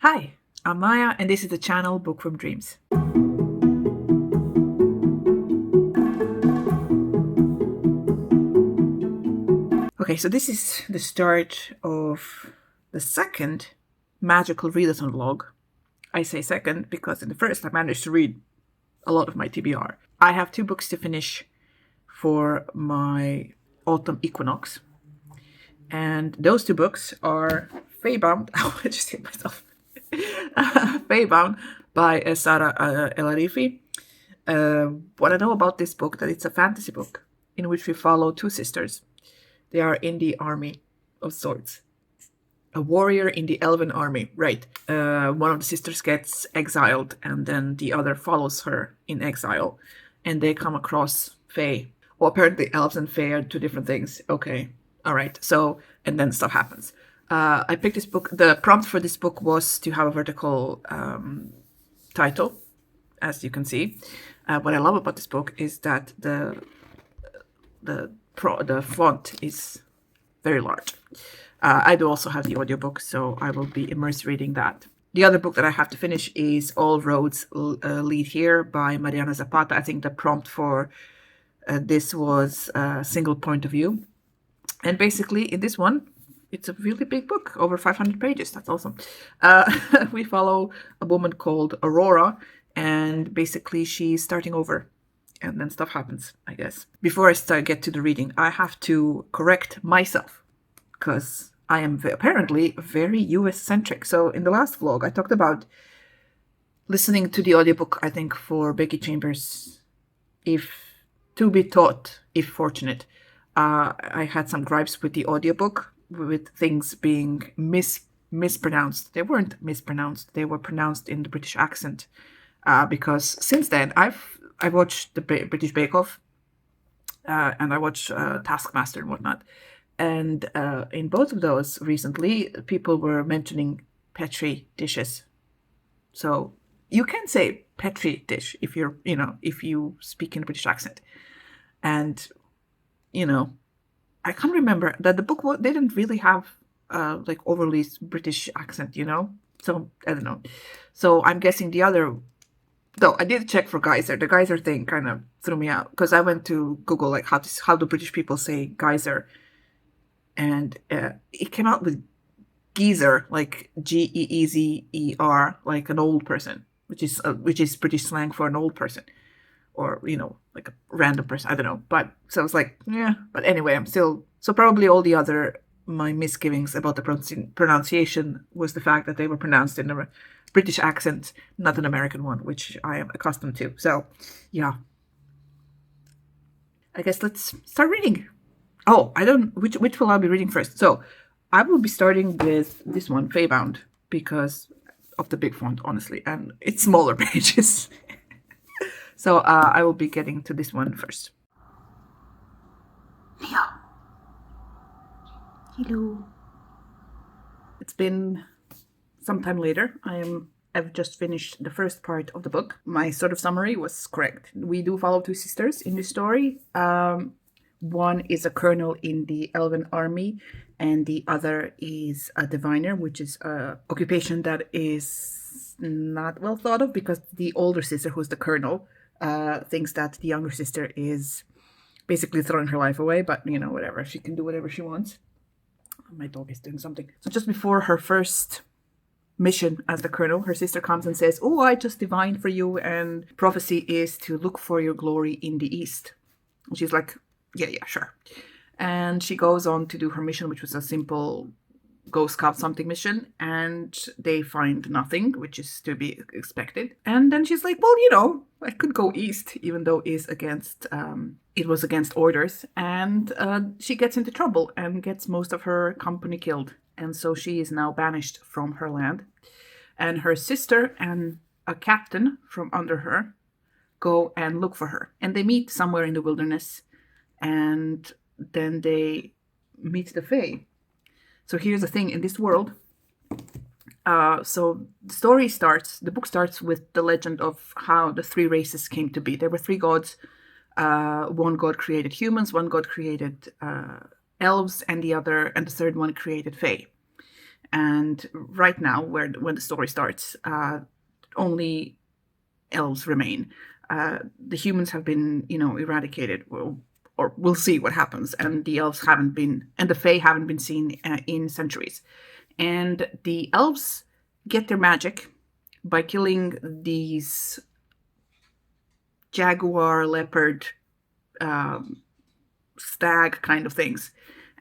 Hi, I'm Maja, and this is the channel Book from Dreams. Okay, so this is the start of the second Magical Readathon vlog. I say second because in the first I managed to read a lot of my TBR. I have 2 books to finish for my autumn equinox. And those 2 books are Feybound. I just hit myself. Feybound by Sara El-Arifi. What I know about this book, that it's a fantasy book in which we follow 2 sisters. They are in the army of sorts. A warrior in the elven army, right. One of the sisters gets exiled and then the other follows her in exile. And they come across Fae. Well, apparently elves and Fae are 2 different things. Okay, all right. So, and then stuff happens. I picked this book. The prompt for this book was to have a vertical title, as you can see. What I love about this book is that the font is very large. I do also have the audiobook, so I will be immersed reading that. The other book that I have to finish is All Roads Lead Here by Mariana Zapata. I think the prompt for this was Single Point of View. And basically, in this one, it's a really big book, over 500 pages. That's awesome. We follow a woman called Aurora, and basically she's starting over. And then stuff happens, I guess. Before I get to the reading, I have to correct myself because I am apparently very US-centric. So in the last vlog, I talked about listening to the audiobook, I think, for Becky Chambers, If To Be Taught, If Fortunate. I had some gripes with the audiobook, with things being mispronounced. They weren't mispronounced. They were pronounced in the British accent. Because since then, I watched the British Bake Off, and I watched Taskmaster and whatnot. And in both of those recently, people were mentioning Petri dishes. So you can say Petri dish if you're, if you speak in a British accent. And, I can't remember that the book, they didn't really have like overly British accent, So I don't know. So I'm guessing the other. Though I did check for geyser. The geyser thing kind of threw me out because I went to Google like how do British people say geyser, and it came out with geezer, like Geezer, like an old person, which is British slang for an old person, or like a random person. I don't know, but so I was like, yeah. But anyway, I'm still so probably all the other my misgivings about the pronunciation was the fact that they were pronounced in a British accent, not an American one, which I am accustomed to. So, yeah. I guess let's start reading. Oh, I don't. Which will I be reading first? So, I will be starting with this one, Feybound, because of the big font, honestly, and it's smaller pages. So, I will be getting to this one first. Leo. Hello. It's been some time later. I've just finished the first part of the book. My sort of summary was correct. We do follow 2 sisters in this story. One is a colonel in the Elven army, and the other is a diviner, which is an occupation that is not well thought of because the older sister, who's the colonel, thinks that the younger sister is basically throwing her life away, but whatever. She can do whatever she wants. My dog is doing something. So just before her first mission as the colonel, her sister comes and says, "Oh, I just divined for you, and prophecy is to look for your glory in the east." And she's like, yeah, sure. And she goes on to do her mission, which was a simple go scout something mission, and they find nothing, which is to be expected. And then she's like, well, I could go east, even though it was against orders. And she gets into trouble and gets most of her company killed. And so she is now banished from her land. And her sister and a captain from under her go and look for her. And they meet somewhere in the wilderness. And then they meet the Fae. So here's the thing in this world. So the book starts with the legend of how the 3 races came to be. There were 3 gods. One god created humans, one god created elves, and the third one created Fae. And right now, when the story starts, only elves remain. The humans have been, eradicated. Or we'll see what happens. And the elves haven't been, and the fae haven't been seen in centuries. And the elves get their magic by killing these jaguar, leopard, stag kind of things.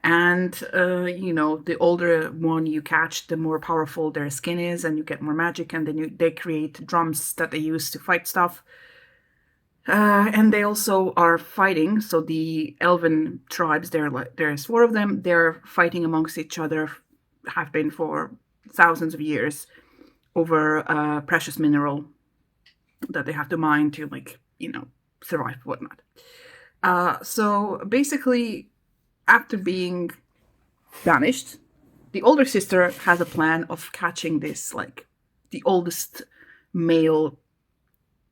And, the older one you catch, the more powerful their skin is, and you get more magic, and then they create drums that they use to fight stuff. And they also are fighting. So the elven tribes, there's 4 of them, they're fighting amongst each other, have been for thousands of years, over a precious mineral that they have to mine to, survive and whatnot. So basically, after being banished, the older sister has a plan of catching this, the oldest male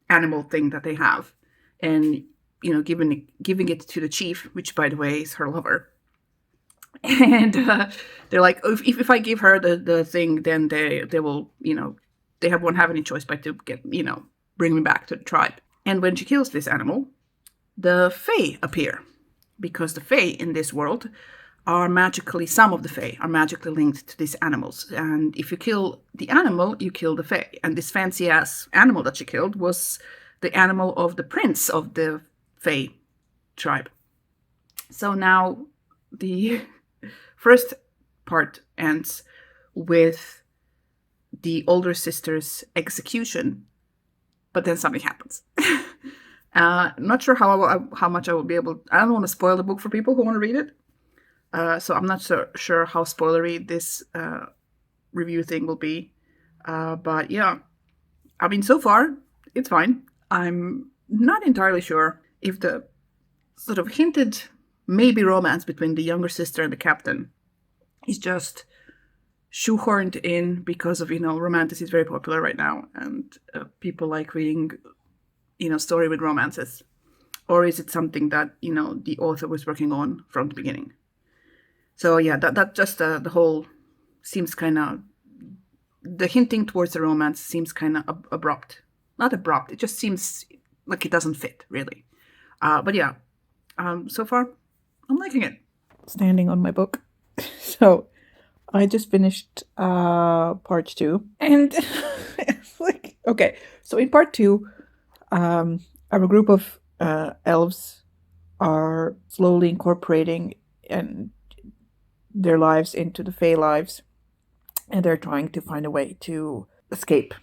animal thing that they have, and, giving it to the chief, which, by the way, is her lover. And they're like, if I give her the thing, then they will, they won't have any choice but to get, bring me back to the tribe. And when she kills this animal, the fae appear, because the fae in this world are magically, some of the fae are magically linked to these animals. And if you kill the animal, you kill the fae. And this fancy ass animal that she killed was the animal of the prince of the fae tribe. So now the first part ends with the older sister's execution, but then something happens. Not sure how much I will be able. I don't want to spoil the book for people who want to read it. So I'm not sure how spoilery this review thing will be. But yeah, I mean, so far it's fine. I'm not entirely sure if the sort of hinted maybe romance between the younger sister and the captain is just shoehorned in because of, romanticism is very popular right now, and people like reading, story with romances. Or is it something that, the author was working on from the beginning? So yeah, that just the whole seems kind of, the hinting towards the romance seems kind of abrupt. Not abrupt, it just seems like it doesn't fit, really. But yeah, so far, I'm liking it. Standing on my book. So, I just finished part 2. And it's like, okay, so in part 2, our group of elves are slowly incorporating and their lives into the Fae lives. And they're trying to find a way to escape.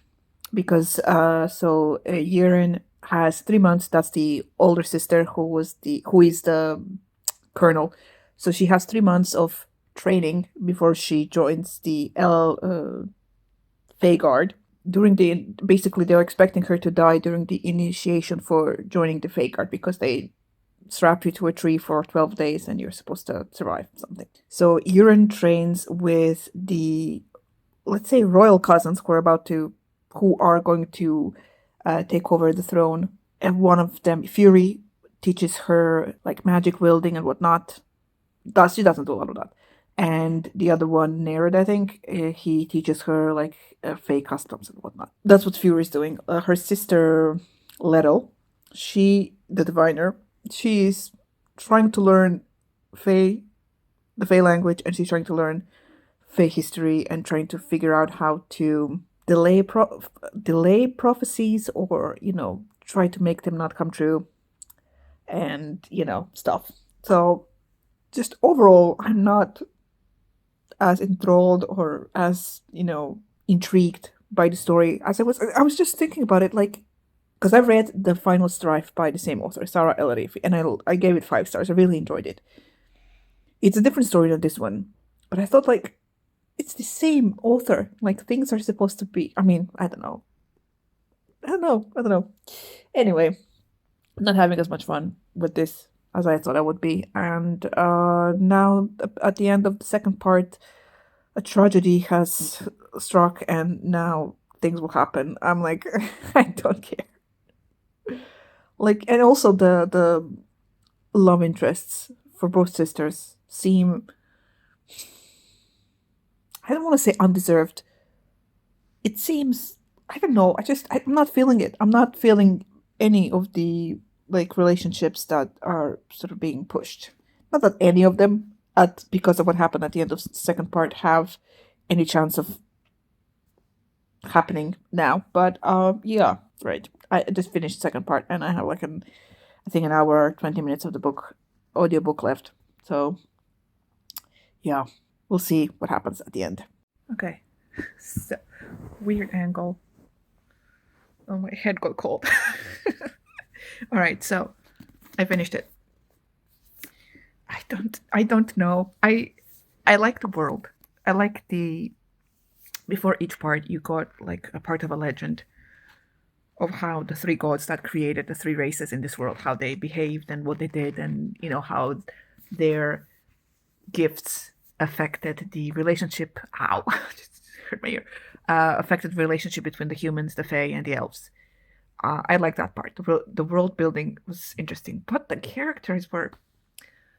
Because, Yurin has 3 months. That's the older sister who is the colonel. So she has 3 months of training before she joins the Fae Guard. Basically, they're expecting her to die during the initiation for joining the Fae Guard, because they strap you to a tree for 12 days and you're supposed to survive something. So Yurin trains with the, let's say, royal cousins who are going to take over the throne. And one of them, Fury, teaches her magic wielding and whatnot. She doesn't do a lot of that. And the other one, Nerid, I think, he teaches her Fae customs and whatnot. That's what Fury's doing. Her sister, Letto, the diviner, she's trying to learn the Fae language, and she's trying to learn Fae history and trying to figure out how to delay prophecies, or try to make them not come true, and stuff. So just overall, I'm not as enthralled or as intrigued by the story as I was just thinking about it, because I've read The Final Strife by the same author, Sarah Ellery, and I gave it 5 stars. I really enjoyed it. It's a different story than this one, but I thought it's the same author. Things are supposed to be. I mean, I don't know. Anyway, I'm not having as much fun with this as I thought I would be. And now, at the end of the second part, a tragedy has struck, and now things will happen. I'm like, I don't care. And also the love interests for both sisters seem, I don't want to say undeserved. It seems, I don't know, I'm not feeling it. I'm not feeling any of the like relationships that are sort of being pushed. Not that any of them, because of what happened at the end of the second part, have any chance of happening now. But yeah, right. I just finished second part, and I have like I think an hour 20 minutes of the audiobook left. So yeah, we'll see what happens at the end. Okay, so weird angle. Oh, my head got cold. All right, so I finished it. I don't know. I like the world. I like the before each part you got like a part of a legend of how the three gods that created the three races in this world, how they behaved and what they did, and how their gifts affected the relationship. Ow, just hurt my ear. Affected the relationship between the humans, the fae, and the elves. I like that part. The world building was interesting, but the characters were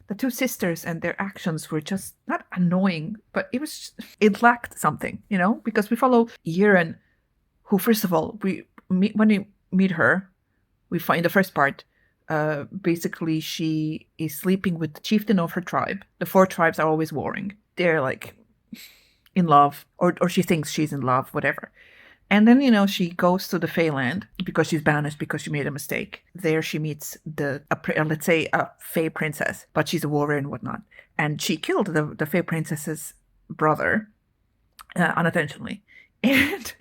the two sisters, and their actions were just not annoying, but it lacked something, because we follow Yiren, who, first of all, when we meet her, we find the first part. Basically, she is sleeping with the chieftain of her tribe. The four tribes are always warring. They're like in love, or she thinks she's in love, whatever. And then, she goes to the Feyland because she's banished because she made a mistake. There she meets let's say a Fey princess, but she's a warrior and whatnot. And she killed the Fey princess's brother unintentionally. And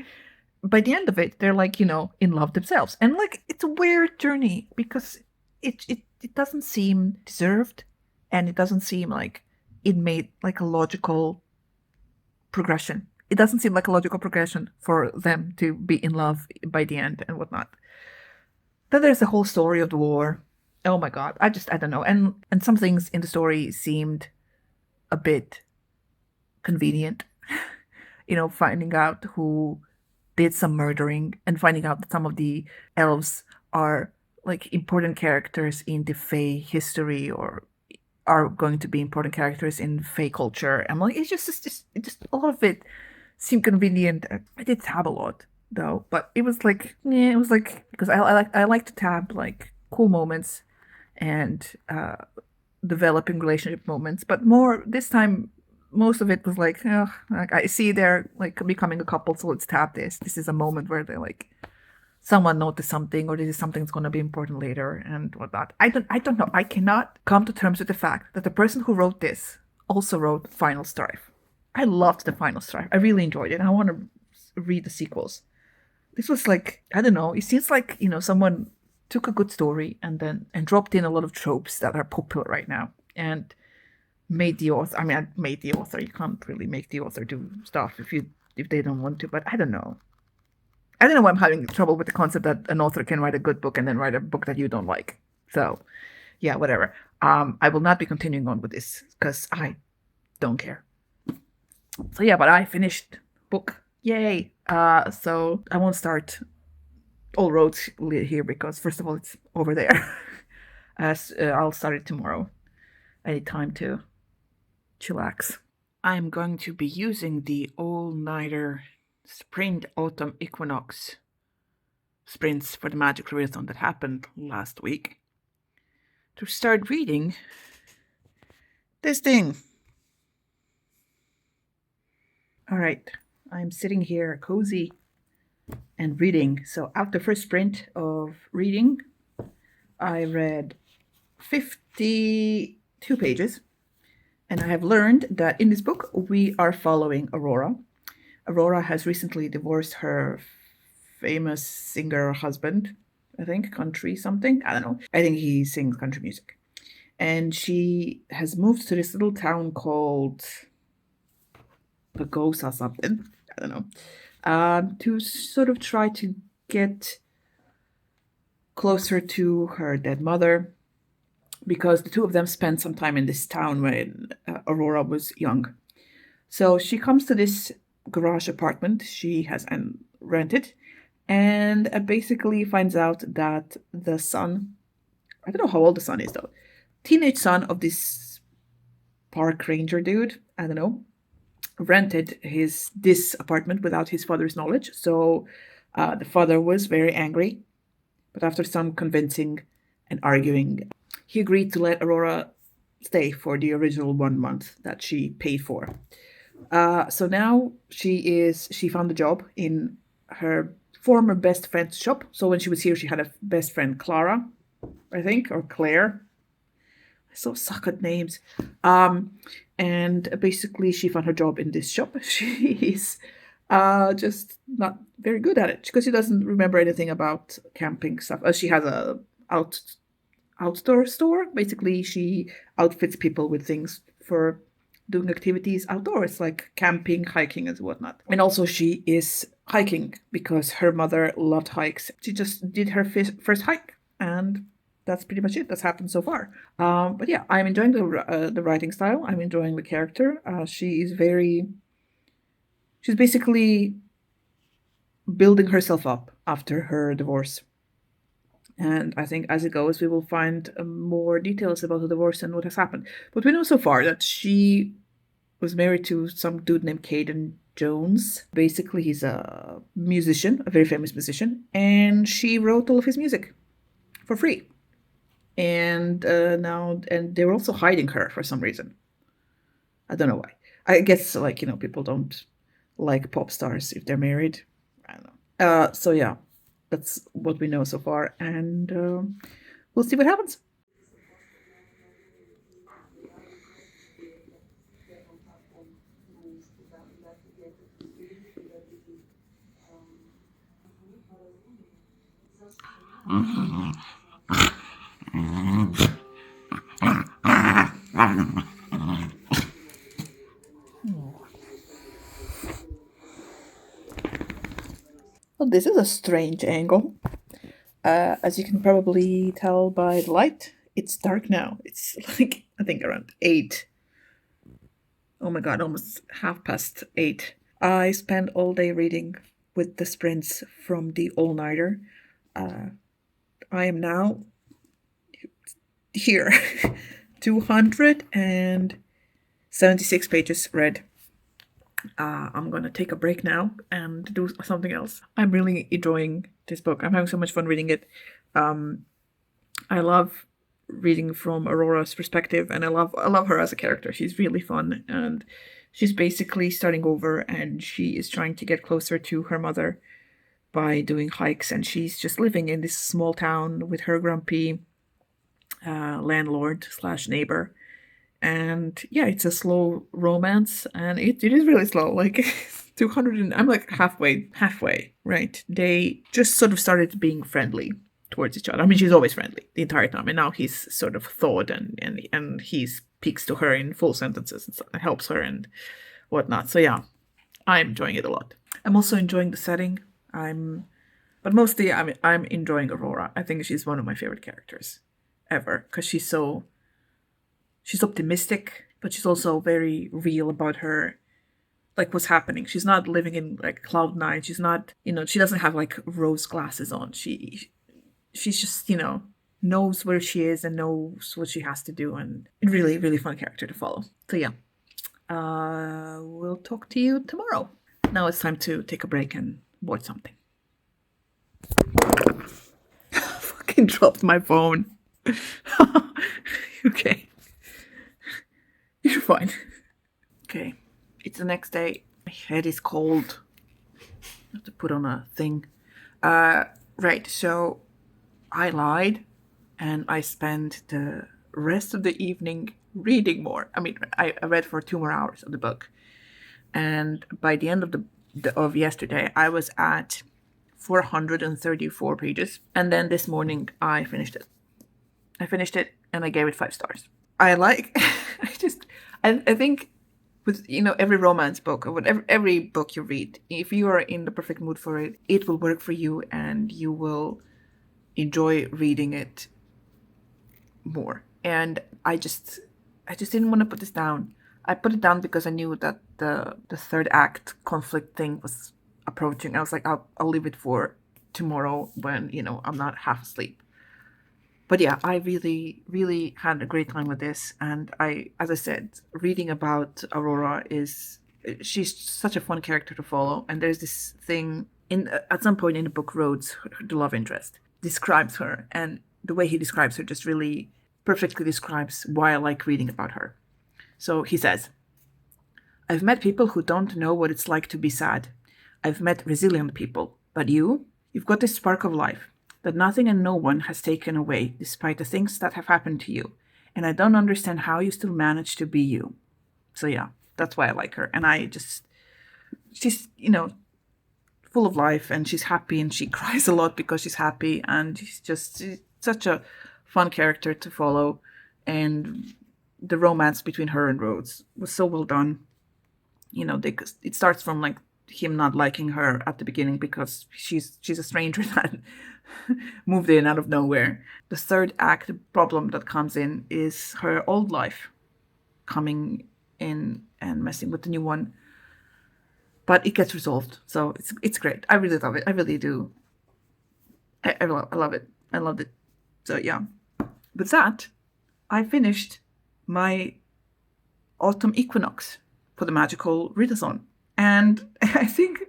by the end of it, they're like, in love themselves. And like, it's a weird journey because it doesn't seem deserved, and it doesn't seem like it made like a logical progression. It doesn't seem like a logical progression for them to be in love by the end and whatnot. Then there's the whole story of the war. Oh my god, I don't know. And some things in the story seemed a bit convenient. Finding out who did some murdering and finding out that some of the elves are like important characters in the Fae history, or are going to be important characters in Fae culture. I'm like, it's just a lot of it seemed convenient. I did tab a lot though, but it was like, because I like to tab like cool moments and developing relationship moments, but more this time, most of it was like, oh, like I see they're like becoming a couple, so let's tab this. This is a moment where they're like, someone noticed something, or this is something that's going to be important later and whatnot. I don't know. I cannot come to terms with the fact that the person who wrote this also wrote Final Strife. I loved the Final Strife. I really enjoyed it. I want to read the sequels. This was like, I don't know. It seems like, someone took a good story and dropped in a lot of tropes that are popular right now and made the author. I mean, I made the author. You can't really make the author do stuff if they don't want to. But I don't know. I don't know why I'm having trouble with the concept that an author can write a good book and then write a book that you don't like. So, yeah, whatever. I will not be continuing on with this because I don't care. So yeah, but I finished book. Yay! So I won't start all roads here because first of all it's over there. I'll start it tomorrow. I need time to chillax. I'm going to be using the all-nighter spring-autumn equinox sprints for the Magical Readathon that happened last week to start reading this thing. All right, I'm sitting here cozy and reading. So after first sprint of reading, I read 52 pages, and I have learned that in this book we are following Aurora. Aurora has recently divorced her famous singer husband, I think, country something. I don't know. I think he sings country music. And she has moved to this little town called Pagosa something. I don't know. To sort of try to get closer to her dead mother, because the two of them spent some time in this town when Aurora was young. So she comes to this garage apartment she has rented, and basically finds out that the son, I don't know how old the son is though, teenage son of this park ranger dude, I don't know, rented this apartment without his father's knowledge. So the father was very angry, but after some convincing and arguing, he agreed to let Aurora stay for the original 1 month that she paid for. So now she found a job in her former best friend's shop. So when she was here, she had a best friend, Clara, I think, or Claire. I so suck at names. And basically, she found her job in this shop. She's just not very good at it because she doesn't remember anything about camping stuff. She has a outdoor store. Basically, she outfits people with things for doing activities outdoors, like camping, hiking, and whatnot. And also, she is hiking because her mother loved hikes. She just did her first hike, and that's pretty much it. That's happened so far. But yeah, I'm enjoying the writing style. I'm enjoying the character. She's basically building herself up after her divorce. And I think as it goes, we will find more details about the divorce and what has happened. But we know so far that she was married to some dude named Caden Jones. Basically, he's a musician, a very famous musician, and she wrote all of his music for free. And they were also hiding her for some reason. I don't know why. I guess people don't like pop stars if they're married. I don't know. So yeah, that's what we know so far, and we'll see what happens. Well, this is a strange angle. As you can probably tell by the light, it's dark now. It's like, I think, around 8. Oh my god, almost 8:30. I spent all day reading with the sprints from the all-nighter. I am now here. 276 pages read. I'm gonna take a break now and do something else. I'm really enjoying this book. I'm having so much fun reading it. I love reading from Aurora's perspective, and I love her as a character. She's really fun, and she's basically starting over, and she is trying to get closer to her mother by doing hikes, and she's just living in this small town with her grumpy landlord / neighbor. And yeah, it's a slow romance, and it is really slow. Like 200, and I'm like halfway, right? They just sort of started being friendly towards each other. I mean, she's always friendly the entire time, and now he's sort of thawed, and he speaks to her in full sentences and helps her and whatnot. So yeah, I'm enjoying it a lot. I'm also enjoying the setting. But mostly I'm enjoying Aurora. I think she's one of my favorite characters ever because she's optimistic, but she's also very real about her, like what's happening. She's not living in like cloud nine. She's not, she doesn't have like rose glasses on. She's just, knows where she is and knows what she has to do, and a really, really fun character to follow. So yeah, we'll talk to you tomorrow. Now it's time to take a break and watch something. Fucking dropped my phone. Okay. You're fine. Okay. It's the next day. My head is cold. I have to put on a thing. Right, so I lied and I spent the rest of the evening reading more. I mean, I read for 2 more hours of the book. And by the end of yesterday, I was at 434 pages. And then this morning, I finished it. And I gave it 5 stars. I think with, every romance book or whatever, every book you read, if you are in the perfect mood for it, it will work for you and you will enjoy reading it more. And I just didn't want to put this down. I put it down because I knew that the third act conflict thing was approaching. I was like, I'll leave it for tomorrow when, I'm not half asleep. But yeah, I really, really had a great time with this. And as I said, reading about Aurora is she's such a fun character to follow. And there's this thing at some point in the book, Rhodes, the love interest, describes her, and the way he describes her just really perfectly describes why I like reading about her. So he says, "I've met people who don't know what it's like to be sad. I've met resilient people, but you've got this spark of life that nothing and no one has taken away, despite the things that have happened to you. And I don't understand how you still manage to be you." So yeah, that's why I like her. And she's, full of life, and she's happy, and she cries a lot because she's happy, and she's such a fun character to follow. And the romance between her and Rhodes was so well done. It starts from like him not liking her at the beginning because she's a stranger that moved in out of nowhere. The third act, the problem that comes in is her old life coming in and messing with the new one. But it gets resolved, so it's great. I really love it. I really do. I love it. I loved it. So yeah. With that, I finished my autumn equinox for the Magical Readathon. And I think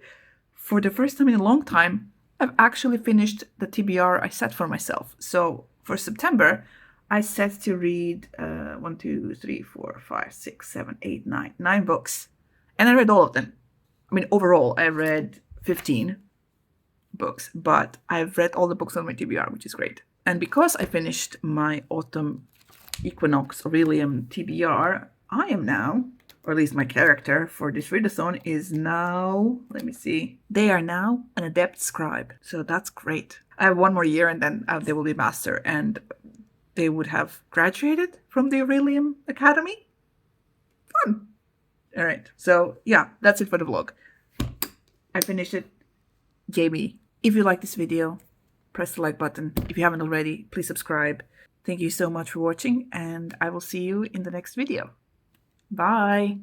for the first time in a long time, I've actually finished the TBR I set for myself. So for September, I set to read 1, 2, 3, 4, 5, 6, 7, 8, 9 books. And I read all of them. I mean, overall, I read 15 books, but I've read all the books on my TBR, which is great. And because I finished my autumn equinox Aurelium TBR, I am now, or at least my character for this readathon is now, let me see, they are now an adept scribe. So that's great. I have 1 more year and then they will be master, and they would have graduated from the Aurelium Academy. Fun. All right. So yeah, that's it for the vlog. I finished it. Jamie. If you like this video, press the like button. If you haven't already, please subscribe. Thank you so much for watching, and I will see you in the next video. Bye.